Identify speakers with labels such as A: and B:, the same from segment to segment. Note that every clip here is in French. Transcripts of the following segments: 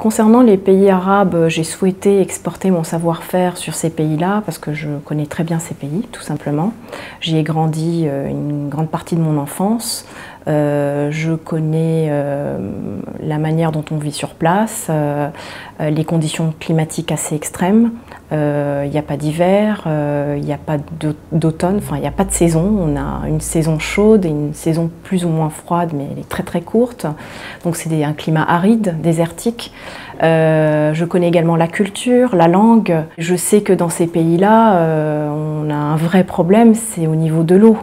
A: Concernant les pays arabes, j'ai souhaité exporter mon savoir-faire sur ces pays-là parce que je connais très bien ces pays, tout simplement. J'y ai grandi une grande partie de mon enfance. Je connais la manière dont on vit sur place, les conditions climatiques assez extrêmes. Il n'y a pas d'hiver, il n'y a pas d'automne, enfin il n'y a pas de saison. On a une saison chaude et une saison plus ou moins froide, mais elle est très très courte. Donc c'est un climat aride, désertique. Je connais également la culture, la langue. Je sais que dans ces pays-là, on a un vrai problème, c'est au niveau de l'eau.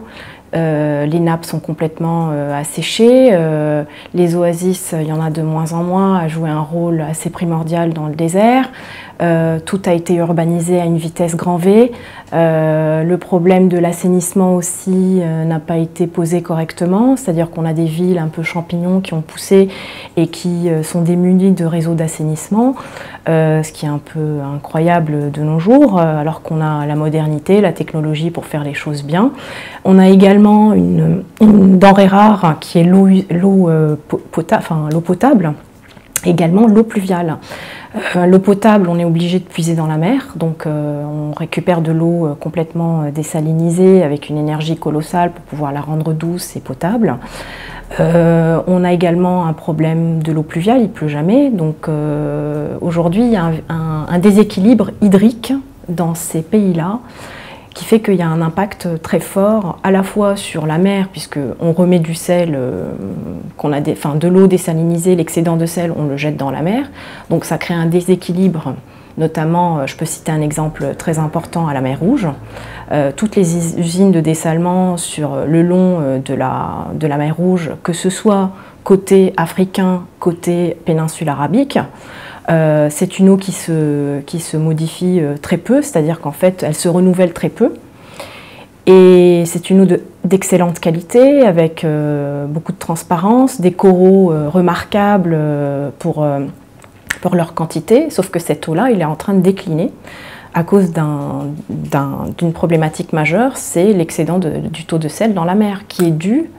A: Les nappes sont complètement asséchées, les oasis, il y en a de moins en moins, à jouer un rôle assez primordial dans le désert. Tout a été urbanisé à une vitesse grand V. Le problème de l'assainissement aussi n'a pas été posé correctement, c'est-à-dire qu'on a des villes un peu champignons qui ont poussé et qui sont démunies de réseaux d'assainissement, ce qui est un peu incroyable de nos jours, alors qu'on a la modernité, la technologie pour faire les choses bien. On a également une denrée rare qui est l'eau potable, également l'eau pluviale. L'eau potable, on est obligé de puiser dans la mer, donc on récupère de l'eau complètement désalinisée avec une énergie colossale pour pouvoir la rendre douce et potable. On a également un problème de l'eau pluviale, il ne pleut jamais, donc aujourd'hui il y a un déséquilibre hydrique dans ces pays-là qui fait qu'il y a un impact très fort à la fois sur la mer, puisqu'on remet du sel, de l'eau désalinisée, l'excédent de sel, on le jette dans la mer. Donc ça crée un déséquilibre, notamment, je peux citer un exemple très important à la mer Rouge. Toutes les usines de dessalement sur le long de la mer Rouge, que ce soit côté africain, côté péninsule arabique, c'est une eau qui se modifie très peu, c'est-à-dire qu'en fait, elle se renouvelle très peu. Et c'est une eau d'excellente qualité, avec beaucoup de transparence, des coraux remarquables pour leur quantité, sauf que cette eau-là, elle est en train de décliner à cause d'une problématique majeure, c'est l'excédent du taux de sel dans la mer, qui est dû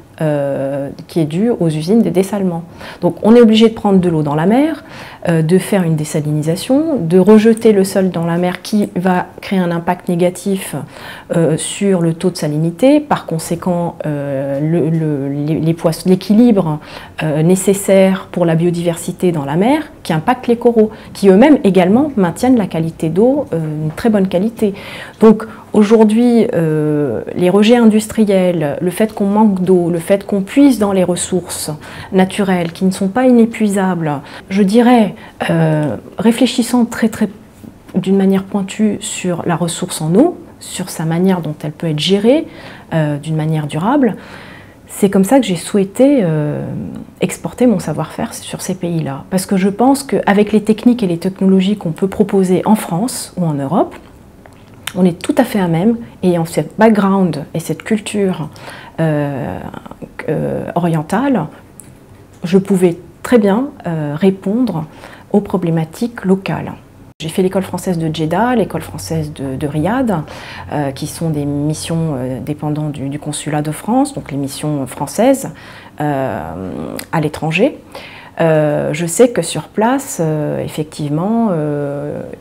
A: aux usines de dessalement. Donc on est obligé de prendre de l'eau dans la mer, de faire une désalinisation, de rejeter le sol dans la mer qui va créer un impact négatif sur le taux de salinité. Par conséquent, l'équilibre nécessaire pour la biodiversité dans la mer qui impacte les coraux, qui eux-mêmes également maintiennent la qualité d'eau, une très bonne qualité. Donc aujourd'hui, les rejets industriels, le fait qu'on manque d'eau, le fait qu'on puise dans les ressources naturelles qui ne sont pas inépuisables, je dirais, réfléchissant d'une manière pointue sur la ressource en eau, sur sa manière dont elle peut être gérée d'une manière durable, c'est comme ça que j'ai souhaité exporter mon savoir-faire sur ces pays-là. Parce que je pense qu'avec les techniques et les technologies qu'on peut proposer en France ou en Europe, on est tout à fait à même, ayant ce background et cette culture orientale, je pouvais très bien répondre aux problématiques locales. J'ai fait l'école française de Jeddah, l'école française de Riyad, qui sont des missions dépendantes du consulat de France, donc les missions françaises à l'étranger. Je sais que sur place, effectivement,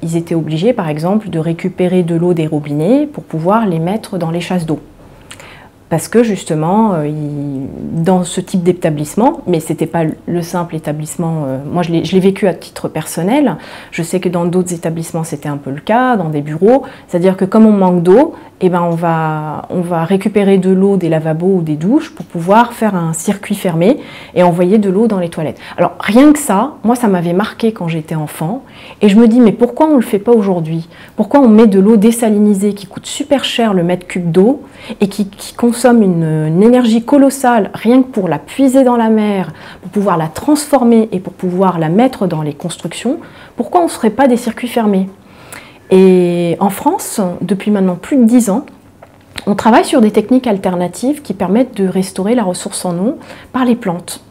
A: ils étaient obligés, par exemple, de récupérer de l'eau des robinets pour pouvoir les mettre dans les chasses d'eau. Parce que justement, dans ce type d'établissement, mais ce n'était pas le simple établissement, moi je l'ai vécu à titre personnel, je sais que dans d'autres établissements c'était un peu le cas, dans des bureaux, c'est-à-dire que comme on manque d'eau, eh ben on va récupérer de l'eau des lavabos ou des douches pour pouvoir faire un circuit fermé et envoyer de l'eau dans les toilettes. Alors rien que ça, moi ça m'avait marqué quand j'étais enfant, et je me dis mais pourquoi on ne le fait pas aujourd'hui? Pourquoi on met de l'eau désalinisée qui coûte super cher le mètre cube d'eau et qui consomme une énergie colossale rien que pour la puiser dans la mer, pour pouvoir la transformer et pour pouvoir la mettre dans les constructions? Pourquoi on ne ferait pas des circuits fermés? Et en France, depuis maintenant plus de 10 ans, on travaille sur des techniques alternatives qui permettent de restaurer la ressource en eau par les plantes.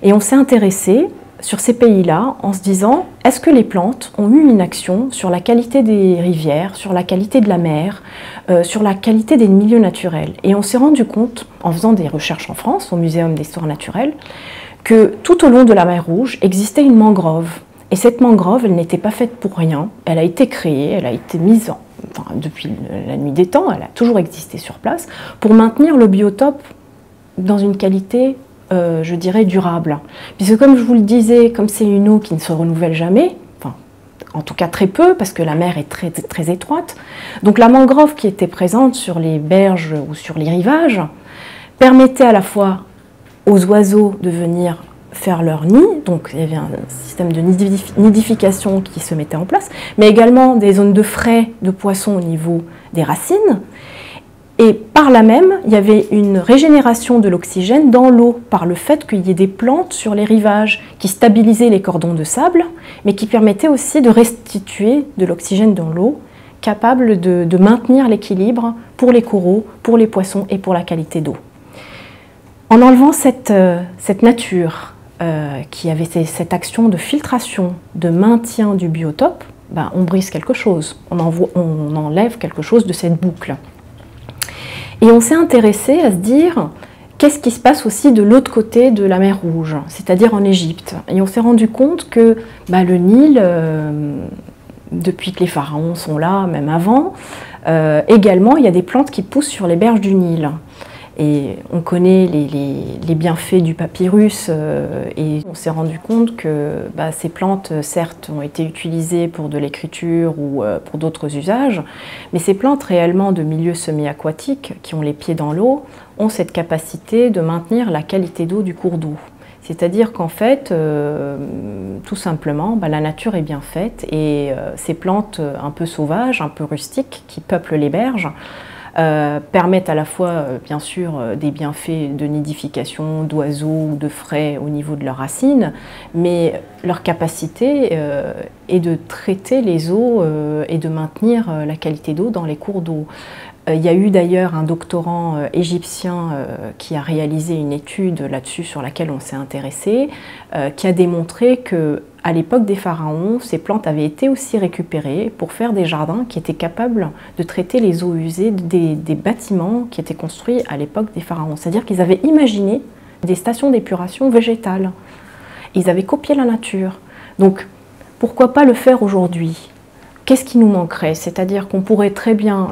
A: Et on s'est intéressé sur ces pays-là en se disant, est-ce que les plantes ont eu une action sur la qualité des rivières, sur la qualité de la mer, sur la qualité des milieux naturels? Et on s'est rendu compte, en faisant des recherches en France, au Muséum d'histoire naturelle, que tout au long de la mer Rouge existait une mangrove. Et cette mangrove, elle n'était pas faite pour rien. Elle a été créée, elle a été mise depuis la nuit des temps, elle a toujours existé sur place, pour maintenir le biotope dans une qualité, je dirais, durable. Puisque comme je vous le disais, comme c'est une eau qui ne se renouvelle jamais, en tout cas très peu, parce que la mer est très, très étroite, donc la mangrove qui était présente sur les berges ou sur les rivages permettait à la fois aux oiseaux de venir faire leur nid, donc il y avait un système de nidification qui se mettait en place, mais également des zones de frais de poissons au niveau des racines. Et par là même, il y avait une régénération de l'oxygène dans l'eau, par le fait qu'il y ait des plantes sur les rivages qui stabilisaient les cordons de sable, mais qui permettaient aussi de restituer de l'oxygène dans l'eau, capable de maintenir l'équilibre pour les coraux, pour les poissons et pour la qualité d'eau. En enlevant cette nature qui avait cette action de filtration, de maintien du biotope, on brise quelque chose, on enlève quelque chose de cette boucle. Et on s'est intéressé à se dire, qu'est-ce qui se passe aussi de l'autre côté de la mer Rouge, c'est-à-dire en Égypte. Et on s'est rendu compte que le Nil, depuis que les pharaons sont là, même avant, également il y a des plantes qui poussent sur les berges du Nil. Et on connaît les bienfaits du papyrus et on s'est rendu compte que ces plantes, certes, ont été utilisées pour de l'écriture ou pour d'autres usages, mais ces plantes réellement de milieux semi-aquatiques, qui ont les pieds dans l'eau, ont cette capacité de maintenir la qualité d'eau du cours d'eau. C'est-à-dire qu'en fait, tout simplement, la nature est bien faite et ces plantes un peu sauvages, un peu rustiques, qui peuplent les berges, permettent à la fois, bien sûr, des bienfaits de nidification d'oiseaux ou de frais au niveau de leurs racines, mais leur capacité est de traiter les eaux et de maintenir la qualité d'eau dans les cours d'eau. Il y a eu d'ailleurs un doctorant égyptien qui a réalisé une étude là-dessus sur laquelle on s'est intéressé, qui a démontré que à l'époque des pharaons, ces plantes avaient été aussi récupérées pour faire des jardins qui étaient capables de traiter les eaux usées des bâtiments qui étaient construits à l'époque des pharaons. C'est-à-dire qu'ils avaient imaginé des stations d'épuration végétales. Ils avaient copié la nature. Donc, pourquoi pas le faire aujourd'hui? Qu'est-ce qui nous manquerait? C'est-à-dire qu'on pourrait très bien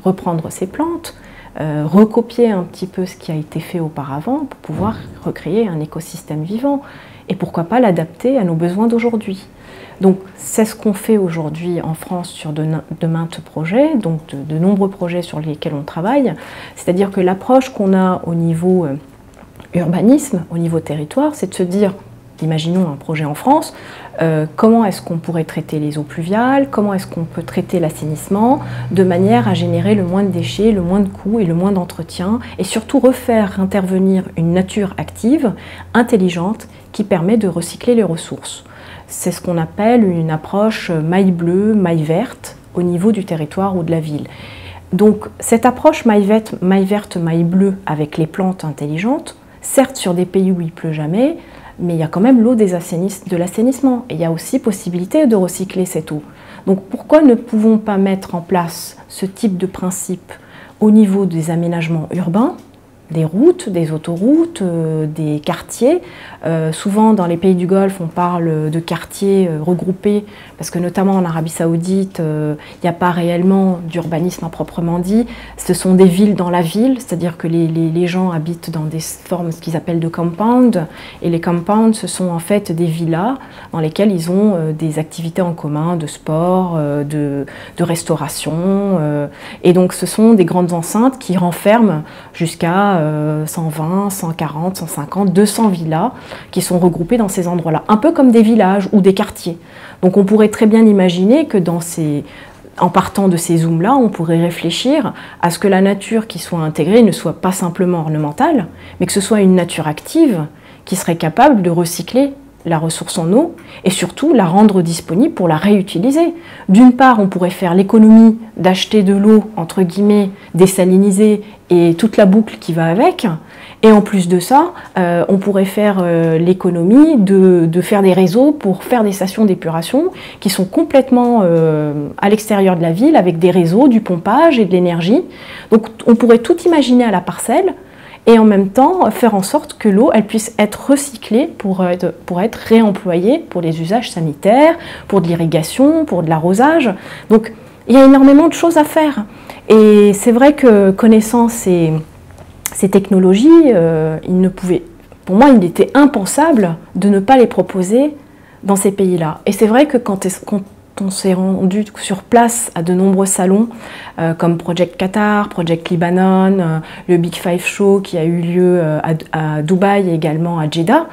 A: reprendre ces plantes, recopier un petit peu ce qui a été fait auparavant pour pouvoir recréer un écosystème vivant. Et pourquoi pas l'adapter à nos besoins d'aujourd'hui. Donc c'est ce qu'on fait aujourd'hui en France sur de maintes projets, donc de nombreux projets sur lesquels on travaille. C'est-à-dire que l'approche qu'on a au niveau urbanisme, au niveau territoire, c'est de se dire, imaginons un projet en France, comment est-ce qu'on pourrait traiter les eaux pluviales, comment est-ce qu'on peut traiter l'assainissement de manière à générer le moins de déchets, le moins de coûts et le moins d'entretien, et surtout refaire intervenir une nature active, intelligente, qui permet de recycler les ressources. C'est ce qu'on appelle une approche maille bleue, maille verte au niveau du territoire ou de la ville. Donc cette approche maille verte, maille bleue avec les plantes intelligentes, certes sur des pays où il pleut jamais, mais il y a quand même l'eau de l'assainissement et il y a aussi possibilité de recycler cette eau. Donc pourquoi ne pouvons pas mettre en place ce type de principe au niveau des aménagements urbains, des routes, des autoroutes, des quartiers. Souvent dans les pays du Golfe, on parle de quartiers regroupés, parce que notamment en Arabie Saoudite, il n'y a pas réellement d'urbanisme à proprement dit. Ce sont des villes dans la ville, c'est-à-dire que les gens habitent dans des formes, ce qu'ils appellent de compounds. Et les compounds, ce sont en fait des villas dans lesquelles ils ont des activités en commun, de sport, de restauration. Et donc ce sont des grandes enceintes qui renferment jusqu'à 120, 140, 150, 200 villas qui sont regroupées dans ces endroits-là, un peu comme des villages ou des quartiers. Donc on pourrait très bien imaginer que en partant de ces zooms-là, on pourrait réfléchir à ce que la nature qui soit intégrée ne soit pas simplement ornementale, mais que ce soit une nature active qui serait capable de recycler la ressource en eau et surtout la rendre disponible pour la réutiliser. D'une part, on pourrait faire l'économie d'acheter de l'eau, entre guillemets, désalinisée et toute la boucle qui va avec. Et en plus de ça, on pourrait faire l'économie de faire des réseaux pour faire des stations d'épuration qui sont complètement à l'extérieur de la ville avec des réseaux, du pompage et de l'énergie. Donc on pourrait tout imaginer à la parcelle et en même temps faire en sorte que l'eau elle puisse être recyclée pour être réemployée pour des usages sanitaires, pour de l'irrigation, pour de l'arrosage. Donc il y a énormément de choses à faire. Et c'est vrai que connaissant ces technologies, pour moi il était impensable de ne pas les proposer dans ces pays-là. Et c'est vrai que quand on s'est rendu sur place à de nombreux salons comme Project Qatar, Project Lebanon, le Big Five Show qui a eu lieu à Dubaï et également à Jeddah,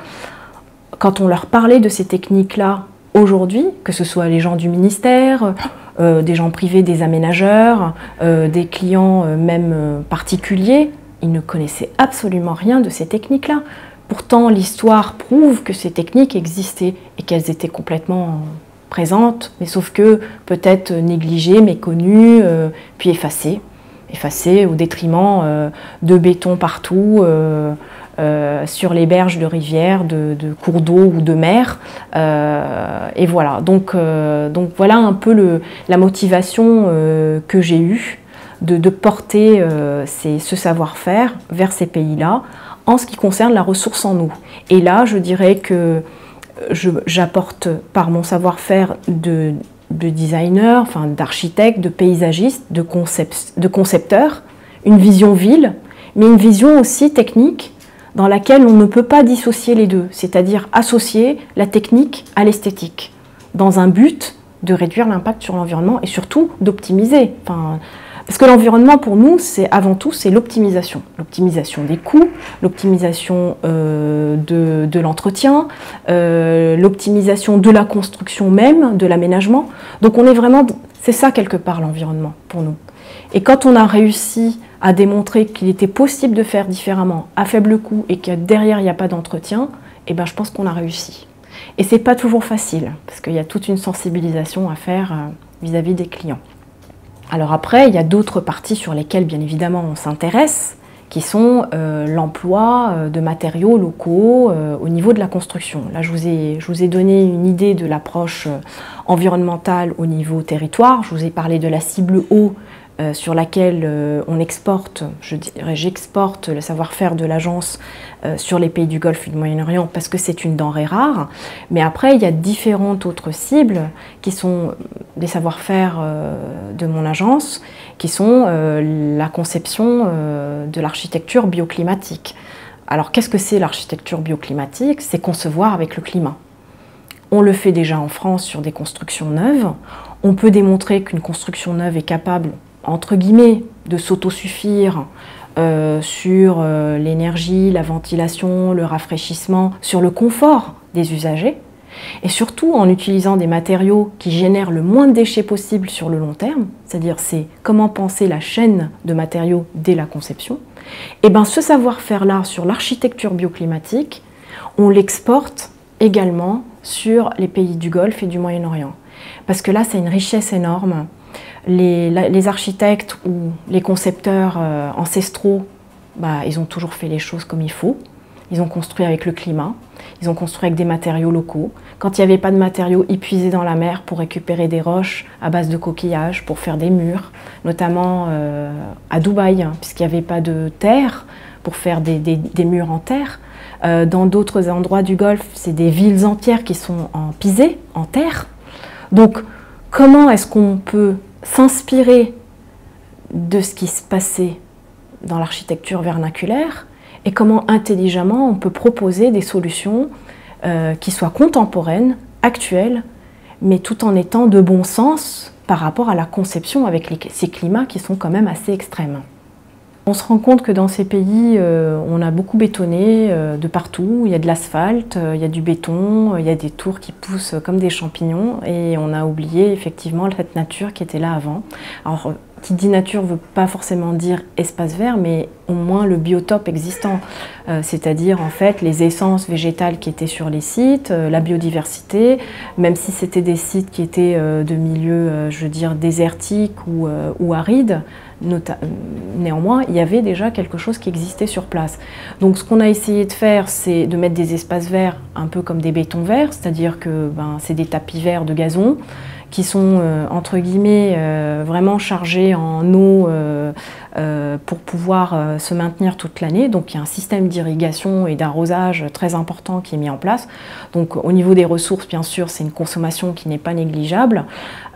A: quand on leur parlait de ces techniques-là aujourd'hui, que ce soit les gens du ministère, des gens privés, des aménageurs, des clients même particuliers, ils ne connaissaient absolument rien de ces techniques-là. Pourtant, l'histoire prouve que ces techniques existaient et qu'elles étaient complètement présentes, mais sauf que peut-être négligées, méconnues, puis effacées au détriment de béton partout, sur les berges de rivières, de cours d'eau ou de mer. Et voilà, donc voilà un peu la motivation que j'ai eue de porter ce savoir-faire vers ces pays-là en ce qui concerne la ressource en eau. Et là, je dirais que j'apporte par mon savoir-faire de designer, enfin d'architecte, de paysagiste, de concepteur, une vision ville, mais une vision aussi technique dans laquelle on ne peut pas dissocier les deux, c'est-à-dire associer la technique à l'esthétique, dans un but de réduire l'impact sur l'environnement et surtout d'optimiser. Parce que l'environnement, pour nous, c'est avant tout l'optimisation. L'optimisation des coûts, l'optimisation de l'entretien, l'optimisation de la construction même, de l'aménagement. Donc on est vraiment, c'est ça quelque part l'environnement pour nous. Et quand on a réussi à démontrer qu'il était possible de faire différemment, à faible coût, et que derrière il n'y a pas d'entretien, eh ben, je pense qu'on a réussi. Et c'est pas toujours facile, parce qu'il y a toute une sensibilisation à faire vis-à-vis des clients. Alors après, il y a d'autres parties sur lesquelles, bien évidemment, on s'intéresse, qui sont l'emploi de matériaux locaux au niveau de la construction. Là, je vous ai donné une idée de l'approche environnementale au niveau territoire. Je vous ai parlé de la cible eau sur laquelle on exporte, j'exporte le savoir-faire de l'agence sur les pays du Golfe et du Moyen-Orient parce que c'est une denrée rare. Mais après, il y a différentes autres cibles qui sont des savoir-faire de mon agence, qui sont la conception de l'architecture bioclimatique. Alors, qu'est-ce que c'est l'architecture bioclimatique? C'est concevoir avec le climat. On le fait déjà en France sur des constructions neuves. On peut démontrer qu'une construction neuve est capable, entre guillemets, de s'autosuffire sur l'énergie, la ventilation, le rafraîchissement, sur le confort des usagers, et surtout en utilisant des matériaux qui génèrent le moins de déchets possible sur le long terme, c'est-à-dire c'est comment penser la chaîne de matériaux dès la conception. Et bien ce savoir-faire-là sur l'architecture bioclimatique, on l'exporte également sur les pays du Golfe et du Moyen-Orient. Parce que là, c'est une richesse énorme. Les architectes ou les concepteurs ancestraux, ils ont toujours fait les choses comme il faut. Ils ont construit avec le climat, ils ont construit avec des matériaux locaux. Quand il n'y avait pas de matériaux, ils puisaient dans la mer pour récupérer des roches à base de coquillages, pour faire des murs, notamment à Dubaï, puisqu'il n'y avait pas de terre pour faire des murs en terre. Dans d'autres endroits du Golfe, c'est des villes entières qui sont en pisé, en terre. Donc, comment est-ce qu'on peut s'inspirer de ce qui se passait dans l'architecture vernaculaire et comment intelligemment on peut proposer des solutions qui soient contemporaines, actuelles, mais tout en étant de bon sens par rapport à la conception avec ces climats qui sont quand même assez extrêmes. On se rend compte que dans ces pays, on a beaucoup bétonné de partout. Il y a de l'asphalte, il y a du béton, il y a des tours qui poussent comme des champignons et on a oublié effectivement cette nature qui était là avant. Alors, qui dit nature ne veut pas forcément dire espace vert, mais au moins le biotope existant, c'est-à-dire en fait les essences végétales qui étaient sur les sites, la biodiversité, même si c'était des sites qui étaient de milieux, je veux dire, désertiques ou arides, néanmoins, il y avait déjà quelque chose qui existait sur place. Donc ce qu'on a essayé de faire, c'est de mettre des espaces verts un peu comme des bétons verts, c'est-à-dire que c'est des tapis verts de gazon qui sont, entre guillemets, vraiment chargés en eau pour pouvoir se maintenir toute l'année. Donc il y a un système d'irrigation et d'arrosage très important qui est mis en place. Donc au niveau des ressources, bien sûr, c'est une consommation qui n'est pas négligeable.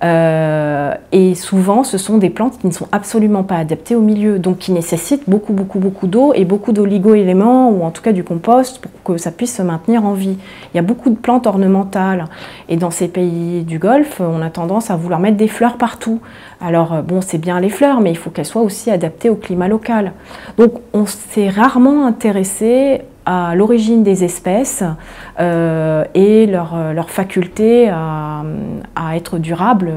A: Et souvent, ce sont des plantes qui ne sont absolument pas adaptées au milieu, donc qui nécessitent beaucoup d'eau et beaucoup d'oligo-éléments, ou en tout cas du compost, pour que ça puisse se maintenir en vie. Il y a beaucoup de plantes ornementales, et dans ces pays du Golfe, on a tendance à vouloir mettre des fleurs partout. Alors bon, c'est bien les fleurs, mais il faut qu'elles soient aussi adaptées au climat local. Donc on s'est rarement intéressé à l'origine des espèces et leur faculté à être durables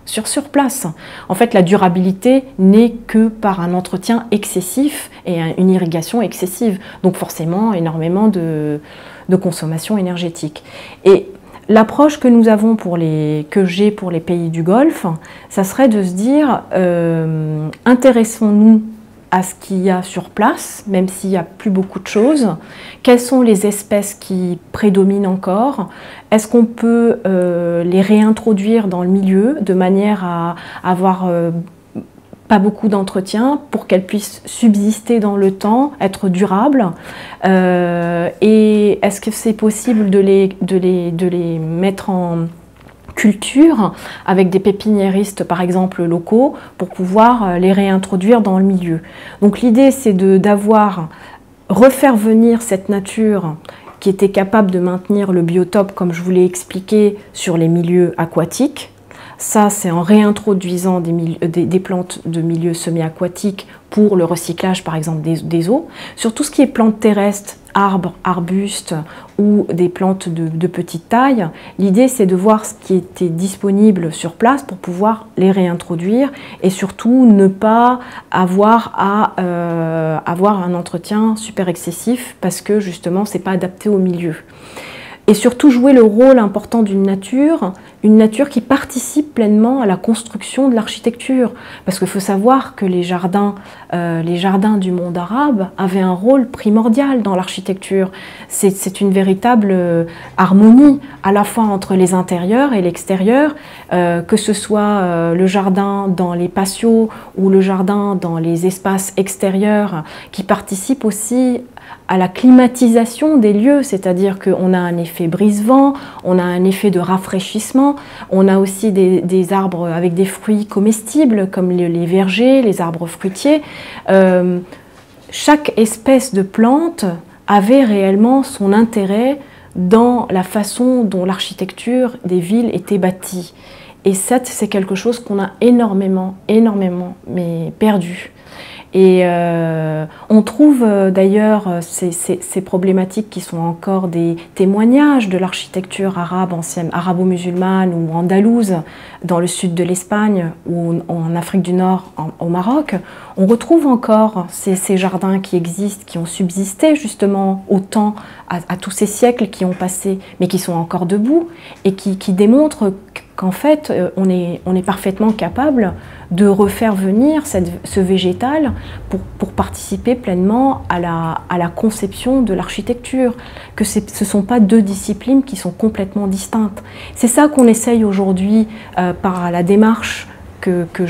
A: sur place. En fait, la durabilité n'est que par un entretien excessif et une irrigation excessive, donc forcément énormément de consommation énergétique. Et l'approche que nous avons que j'ai pour les pays du Golfe, ça serait de se dire intéressons-nous à ce qu'il y a sur place, même s'il n'y a plus beaucoup de choses. Quelles sont les espèces qui prédominent encore? Est-ce qu'on peut les réintroduire dans le milieu de manière à avoir pas beaucoup d'entretien pour qu'elles puissent subsister dans le temps, être durables? Et est-ce que c'est possible de les mettre en culture avec des pépiniéristes par exemple locaux pour pouvoir les réintroduire dans le milieu? Donc l'idée c'est refaire venir cette nature qui était capable de maintenir le biotope comme je vous l'ai expliqué sur les milieux aquatiques. Ça, c'est en réintroduisant des plantes de milieux semi-aquatiques pour le recyclage, par exemple, des eaux. Sur tout ce qui est plantes terrestres, arbres, arbustes ou des plantes de petite taille, l'idée, c'est de voir ce qui était disponible sur place pour pouvoir les réintroduire et surtout ne pas avoir à avoir un entretien super excessif parce que, justement, ce n'est pas adapté au milieu. Et surtout jouer le rôle important d'une nature qui participe pleinement à la construction de l'architecture. Parce qu'il faut savoir que les jardins du monde arabe avaient un rôle primordial dans l'architecture. C'est une véritable harmonie, à la fois entre les intérieurs et l'extérieur, que ce soit le jardin dans les patios ou le jardin dans les espaces extérieurs, qui participent aussi à la climatisation des lieux, c'est-à-dire qu'on a un effet brise-vent, on a un effet de rafraîchissement, on a aussi des arbres avec des fruits comestibles comme les vergers, les arbres fruitiers. Chaque espèce de plante avait réellement son intérêt dans la façon dont l'architecture des villes était bâtie. Et ça, c'est quelque chose qu'on a énormément perdu. Et on trouve d'ailleurs ces problématiques qui sont encore des témoignages de l'architecture arabe ancienne, arabo-musulmane ou andalouse dans le sud de l'Espagne ou en Afrique du Nord, au Maroc. On retrouve encore ces jardins qui existent, qui ont subsisté justement au temps, à tous ces siècles qui ont passé, mais qui sont encore debout et qui démontrent qu'en fait, on est parfaitement capable de refaire venir ce végétal pour participer pleinement à la conception de l'architecture, que ce ne sont pas deux disciplines qui sont complètement distinctes. C'est ça qu'on essaye aujourd'hui par la démarche que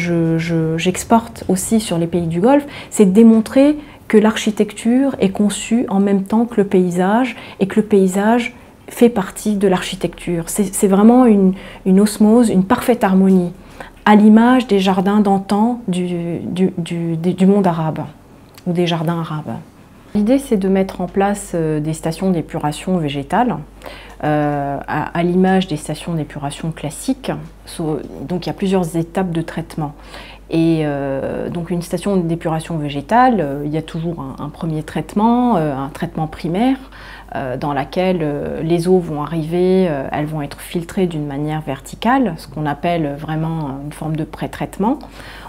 A: j'exporte aussi sur les pays du Golfe, c'est de démontrer que l'architecture est conçue en même temps que le paysage et que le paysage fait partie de l'architecture. C'est vraiment une osmose, une parfaite harmonie, à l'image des jardins d'antan du monde arabe, ou des jardins arabes. L'idée, c'est de mettre en place des stations d'épuration végétale, à l'image des stations d'épuration classiques. Donc il y a plusieurs étapes de traitement. Et donc une station d'épuration végétale, il y a toujours un premier traitement, un traitement primaire, dans laquelle les eaux vont arriver, elles vont être filtrées d'une manière verticale, ce qu'on appelle vraiment une forme de pré-traitement.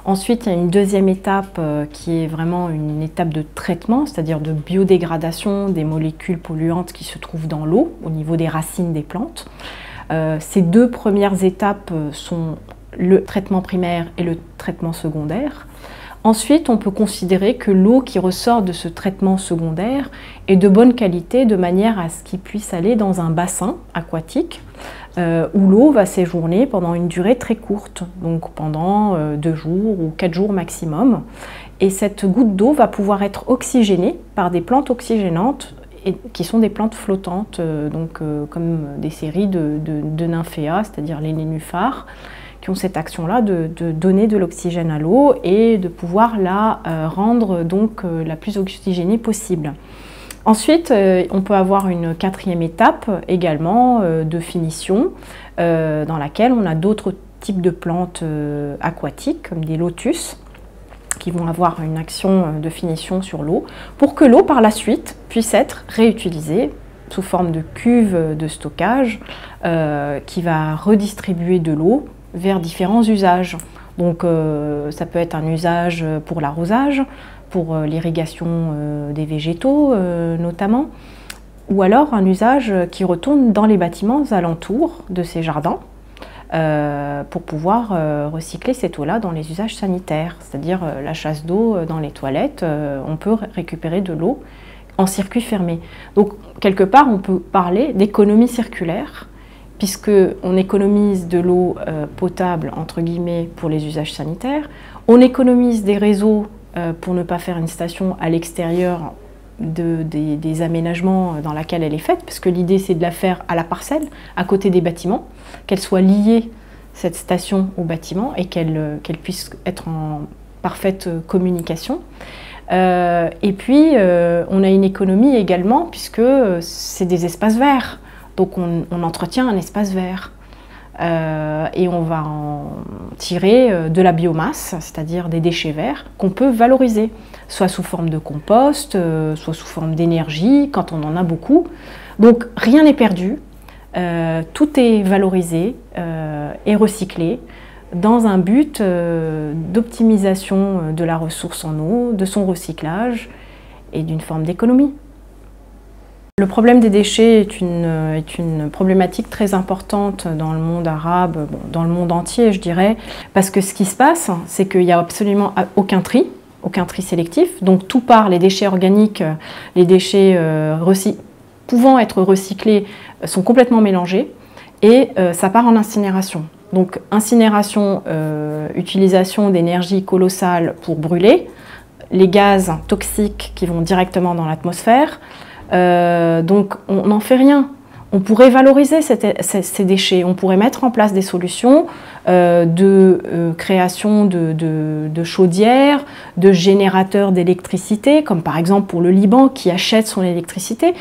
A: Ensuite, il y a une deuxième étape qui est vraiment une étape de traitement, c'est-à-dire de biodégradation des molécules polluantes qui se trouvent dans l'eau, au niveau des racines des plantes. Ces deux premières étapes sont le traitement primaire et le traitement secondaire. Ensuite, on peut considérer que l'eau qui ressort de ce traitement secondaire est de bonne qualité, de manière à ce qu'il puisse aller dans un bassin aquatique où l'eau va séjourner pendant une durée très courte, donc pendant 2 jours ou 4 jours maximum. et cette goutte d'eau va pouvoir être oxygénée par des plantes oxygénantes qui sont des plantes flottantes, comme des séries de nymphéas, c'est-à-dire les nénuphars, qui ont cette action-là de donner de l'oxygène à l'eau et de pouvoir la rendre la plus oxygénée possible. Ensuite, on peut avoir une quatrième étape également de finition, dans laquelle on a d'autres types de plantes aquatiques, comme des lotus, qui vont avoir une action de finition sur l'eau, pour que l'eau par la suite puisse être réutilisée sous forme de cuve de stockage qui va redistribuer de l'eau vers différents usages. Donc ça peut être un usage pour l'arrosage, pour l'irrigation des végétaux notamment, ou alors un usage qui retourne dans les bâtiments alentours de ces jardins, pour pouvoir recycler cette eau-là dans les usages sanitaires, c'est-à-dire la chasse d'eau dans les toilettes, on peut récupérer de l'eau en circuit fermé. Donc quelque part on peut parler d'économie circulaire, puisqu'on économise de l'eau potable entre guillemets pour les usages sanitaires, on économise des réseaux pour ne pas faire une station à l'extérieur des aménagements dans lesquels elle est faite, parce que l'idée c'est de la faire à la parcelle, à côté des bâtiments, qu'elle soit liée, cette station, au bâtiment, et qu'elle puisse être en parfaite communication. Et puis on a une économie également, puisque c'est des espaces verts, donc on entretient un espace vert. Et on va en tirer de la biomasse, c'est-à-dire des déchets verts qu'on peut valoriser, soit sous forme de compost, soit sous forme d'énergie, quand on en a beaucoup. Donc rien n'est perdu, tout est valorisé et recyclé dans un but d'optimisation de la ressource en eau, de son recyclage et d'une forme d'économie. Le problème des déchets est une problématique très importante dans le monde arabe, dans le monde entier je dirais, parce que ce qui se passe, c'est qu'il n'y a absolument aucun tri sélectif, donc tout part, les déchets organiques, les déchets pouvant être recyclés sont complètement mélangés et ça part en incinération. Donc incinération, utilisation d'énergie colossale pour brûler, les gaz toxiques qui vont directement dans l'atmosphère. Donc on n'en fait rien. On pourrait valoriser ces déchets, on pourrait mettre en place des solutions de création de chaudières, de générateurs d'électricité, comme par exemple pour le Liban qui achète son électricité.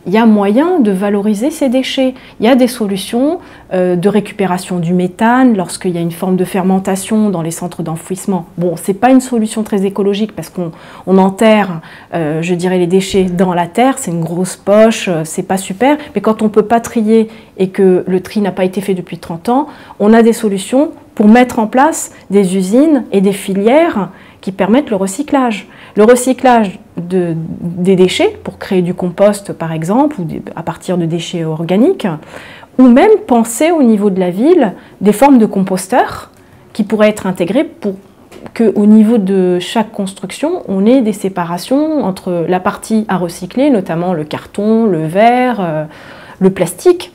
A: Il y a moyen de valoriser ces déchets. Il y a des solutions de récupération du méthane lorsqu'il y a une forme de fermentation dans les centres d'enfouissement. Bon, c'est pas une solution très écologique parce qu'on enterre, je dirais, les déchets dans la terre. C'est une grosse poche, c'est pas super. Mais quand on peut pas trier et que le tri n'a pas été fait depuis 30 ans, on a des solutions pour mettre en place des usines et des filières qui permettent le recyclage. Le recyclage des déchets pour créer du compost par exemple, ou à partir de déchets organiques, ou même penser au niveau de la ville des formes de composteurs qui pourraient être intégrées pour qu'au niveau de chaque construction, on ait des séparations entre la partie à recycler, notamment le carton, le verre, le plastique,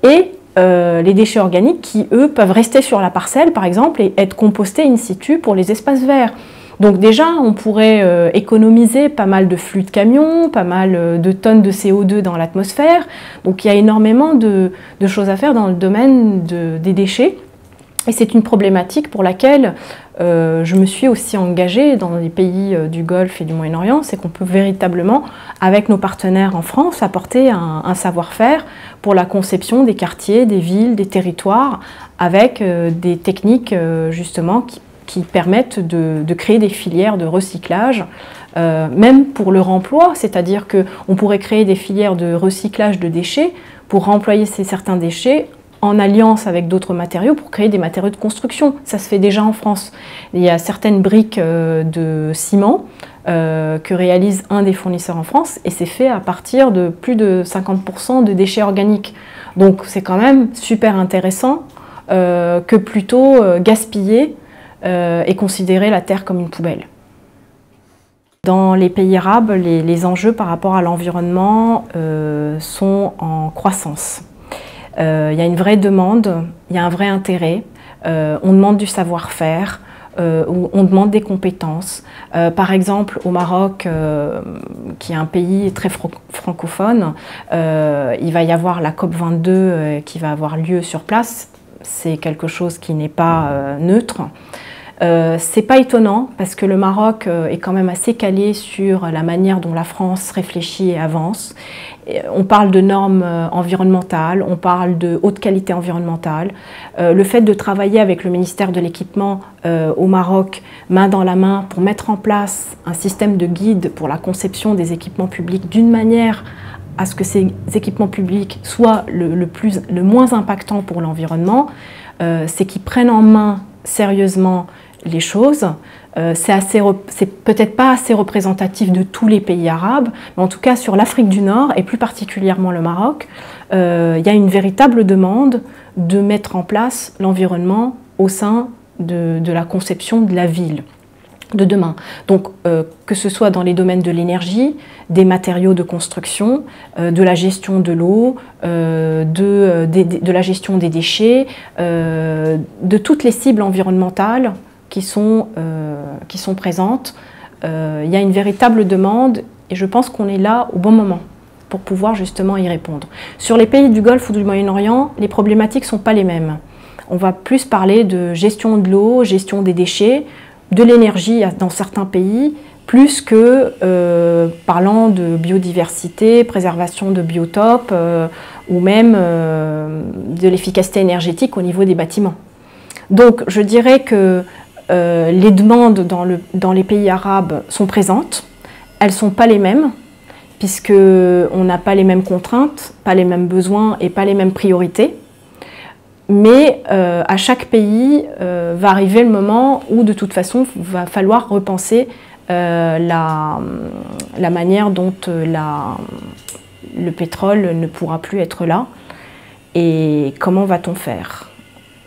A: et les déchets organiques qui, eux, peuvent rester sur la parcelle, par exemple, et être compostés in situ pour les espaces verts. Donc déjà, on pourrait économiser pas mal de flux de camions, pas mal de tonnes de CO2 dans l'atmosphère. Donc il y a énormément de choses à faire dans le domaine des déchets. Et c'est une problématique pour laquelle je me suis aussi engagée dans les pays du Golfe et du Moyen-Orient, c'est qu'on peut véritablement, avec nos partenaires en France, apporter un savoir-faire pour la conception des quartiers, des villes, des territoires, avec des techniques justement qui permettent de créer des filières de recyclage, même pour le remploi, c'est-à-dire qu'on pourrait créer des filières de recyclage de déchets pour remployer certains déchets en alliance avec d'autres matériaux pour créer des matériaux de construction. Ça se fait déjà en France. Il y a certaines briques de ciment que réalise un des fournisseurs en France et c'est fait à partir de plus de 50% de déchets organiques. Donc c'est quand même super intéressant que plutôt gaspiller et considérer la terre comme une poubelle. Dans les pays arabes, les enjeux par rapport à l'environnement sont en croissance. Il y a une vraie demande, il y a un vrai intérêt, on demande du savoir-faire, où on demande des compétences. Par exemple, au Maroc, qui est un pays très francophone, il va y avoir la COP22 qui va avoir lieu sur place. C'est quelque chose qui n'est pas neutre. C'est pas étonnant parce que le Maroc est quand même assez calé sur la manière dont la France réfléchit et avance. On parle de normes environnementales, on parle de haute qualité environnementale. Le fait de travailler avec le ministère de l'Équipement au Maroc, main dans la main, pour mettre en place un système de guide pour la conception des équipements publics d'une manière à ce que ces équipements publics soient le moins impactants pour l'environnement, c'est qu'ils prennent en main sérieusement les choses. C'est peut-être pas assez représentatif de tous les pays arabes, mais en tout cas sur l'Afrique du Nord et plus particulièrement le Maroc, il y a une véritable demande de mettre en place l'environnement au sein de la conception de la ville de demain. Donc que ce soit dans les domaines de l'énergie, des matériaux de construction, de la gestion de l'eau, de la gestion des déchets, de toutes les cibles environnementales qui sont présentes. Il y a une véritable demande et je pense qu'on est là au bon moment pour pouvoir justement y répondre. Sur les pays du Golfe ou du Moyen-Orient, les problématiques ne sont pas les mêmes. On va plus parler de gestion de l'eau, gestion des déchets, de l'énergie dans certains pays, plus que parlant de biodiversité, préservation de biotopes ou même de l'efficacité énergétique au niveau des bâtiments. Donc je dirais que les demandes dans les pays arabes sont présentes, elles ne sont pas les mêmes, puisqu'on n'a pas les mêmes contraintes, pas les mêmes besoins et pas les mêmes priorités. Mais à chaque pays va arriver le moment où de toute façon il va falloir repenser la manière dont le pétrole ne pourra plus être là et comment va-t-on faire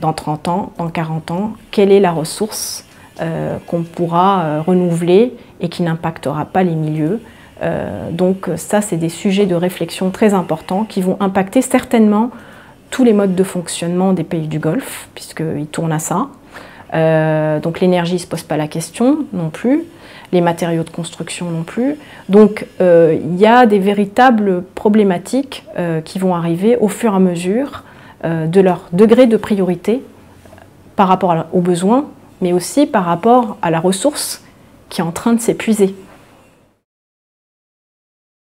A: dans 30 ans, dans 40 ans, quelle est la ressource qu'on pourra renouveler et qui n'impactera pas les milieux. Donc ça, c'est des sujets de réflexion très importants qui vont impacter certainement tous les modes de fonctionnement des pays du Golfe, puisqu'ils tournent à ça. Donc l'énergie ne se pose pas la question non plus, les matériaux de construction non plus. Donc il y a des véritables problématiques qui vont arriver au fur et à mesure de leur degré de priorité par rapport aux besoins, mais aussi par rapport à la ressource qui est en train de s'épuiser.